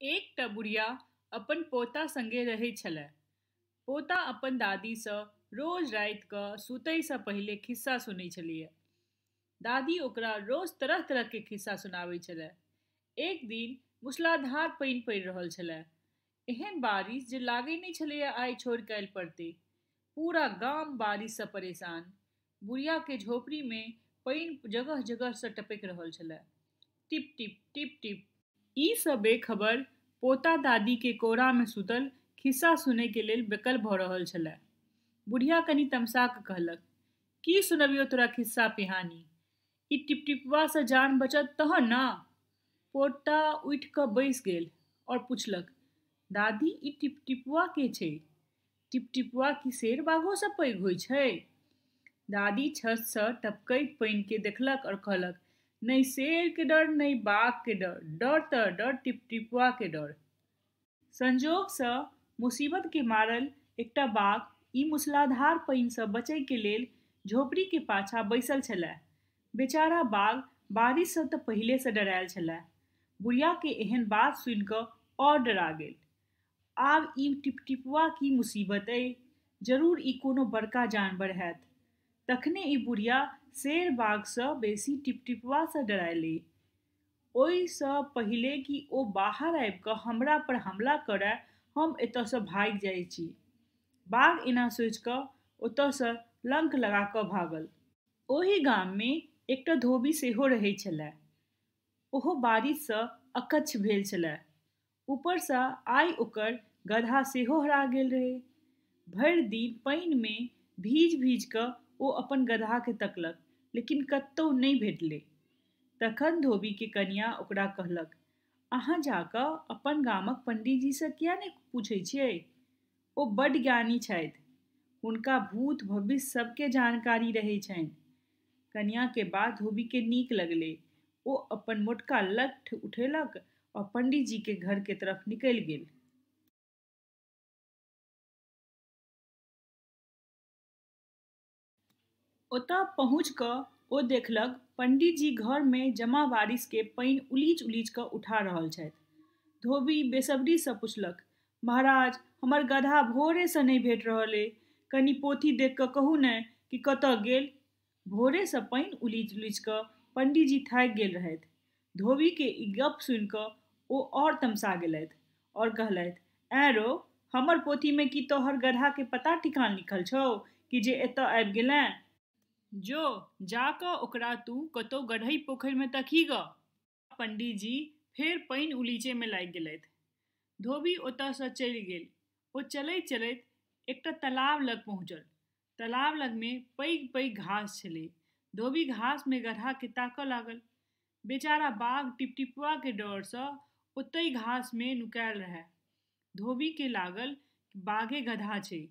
एकटा बुढ़िया अपन पोता संगे रहैत छलै। पोता अपन दादी सँ रोज राति कऽ सुतय सँ पहिले खिस्सा सुनै छलियै। दादी ओकरा रोज तरह तरह के खिस्सा सुनाबै छलै। एक दिन मूसलाधार पानि पड़ि रहल छलै। एहन बारिश जे लागै नहि छलैया आइ छोड़ि काल्हि पड़तै। पूरा गाम बारिश सँ परेशान। बुढ़िया के झोपड़ी में पानि जगह जगह सँ टपकि रहल छलै। टिप टिप टिप टिप। ई सब बेखबर पोता दादी के कोरा में सुतल खिस्सा सुनै के लेल बेकल भऽ रहल छलै। बुढ़िया कनि तमसा कऽ कहलक, की सुनबियौ तोरा खिस्सा पिहानी? ई टिपटिपवा सँ जान बचत तहन ना। पोता उठि कऽ बैस गेल और पुछलक, दादी ई टिपटिपवा के छै? टिपटिपवा की शेर बाघो सँ पैघ होइ छै? दादी छत सँ टपकैत पानि के देखलक और कहलक, नहीं शेर के डर नहीं बाघ के डर, डर तऽ डर टिपटिपवा के डर। संजोग सँ मुसीबत के मारल एकटा बाघ ई मूसलाधार पानि सँ बचै के लेल झोपड़ी के पाछा बैसल छलै। बेचारा बाघ बारिश सँ तऽ पहिले सँ डरायल छलै। बुढ़िया के एहन बात सुनि कऽ और डरा गेल। आब ई टिपटिपवा की मुसीबत अइ? जरूर ई कोनो बड़का जानवर हैत। तखने ई बुढ़िया शेर बाघ सँ बेसी टिपटिपवा सँ डरायले। ओहि सँ पहिले कि ओ बाहर आबि कऽ हमरा पर हमला करय, हम एतय सँ भागि जाइत छी। बाघ एना सोचि कऽ ओतय सँ लंक लगा कऽ भागल। ओहि गाम में एकटा धोबी सेहो रहैत छलै। ओहो बारिश सँ अकच्छ भेल छलै। ऊपर सँ आइ ओकर गदहा सेहो हरा गेल रहै। भरि दिन पानि में भीज भीज कऽ ओ अपन गदहा के तकलक, लेकिन कतहु नहि भेटलै। तखन धोबी के कनिया ओकरा कहलक, अहाँ जा कऽ अपन गामक पंडितजी सँ किया नहि पूछै छियै? ओ बड्ड ज्ञानी छथि। हुनका भूत भविष्य सबके जानकारी रहै छनि। कनिया के बात धोबी के नीक लगलै। ओ अपन मोटका लठ उठेलक और पंडितजी के घर के तरफ निकलि गेल। ओतय पहुँच कऽ ओ देखलक पंडितजी घर में जमा बारिश के पानि उलीच उलीच कऽ उठा रहल छथि। धोबी बेसब्री सँ पुछलक, महाराज हमर गदहा भोरे सँ नहि भेट रहल अइ। कनि पोथी देख कऽ कहू ने कि कतय गेल। भोरे सँ पानि उलीच उलीच कऽ पंडितजी थाकि गेल रहथि। धोबी के ई गप सुनि कऽ ओ और तमसा गेलथि और कहलथि, ऐं रौ, हमर पोथी में की तोहर गदहा के पता ठिकान लिखल छौ कि जे एतय आबि गेलें? जो जा कऽ ओकरा तू कतौ गड्ढै पोखरि में तकी ग। पंडितजी फेर पानि उलीचे में लागि गेलथि। धोबी ओतय सँ चलि गेल। ओ चलैत चलैत एकटा तालाब लग पहुँचल। तालाब लग में पैघ पैघ घास छलै। धोबी घास में गदहा के ताकऽ लागल। बेचारा बाघ टिपटिपवा के डर सँ ओतै घास में नुकायल रहै। धोबी के लागल कि बाघे गदहा छै।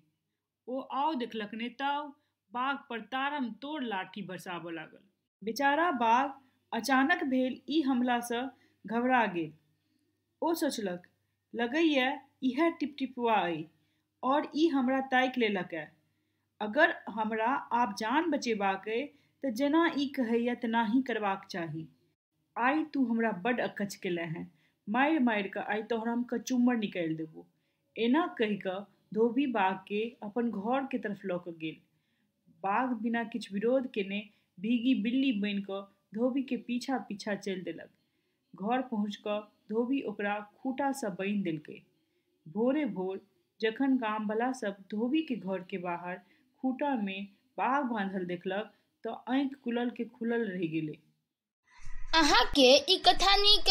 ओ आउ देखलक ने ताउ, बाघ पर तारम तोड़ लाठी बरसाबऽ लागल। बेचारा बाघ अचानक भेल ई हमला सँ घबरा गेल। ओ सोचलक, लगैया इएह टिपटिपवा अइ और ई हमरा ताकि लेलक ए। अगर हमरा आब जान बचेबाक अइ तऽ जेना ई कहैया तेना ही करबाक चाही। आइ तू हमरा बड्ड अकच्छ केले हैं। मारि मारि कऽ आइ तोहर हम कचूम्मर निकालि देबो। एना कहि कऽ धोबी बाघ के अपन घर के तरफ लऽ कऽ गेल। बाघ बिना किछु विरोध केने भीगी बिल्ली बनि कऽ धोबी के पीछा पीछा चलि देलक। घर पहुँच कऽ धोबी ओकरा खूंटा सँ बान्हि देलकै। भोरे भोर जखन गामवला सब धोबी के घर के बाहर खूंटा में बाघ बान्हल देखलक तऽ आँखि खुलल के खुलल रहि गेलै। अहाँ के ई कथा नीक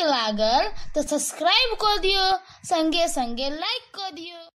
लागल तऽ सब्सक्राइब कऽ दियौ, संगे संगे लाइक कऽ दियौ।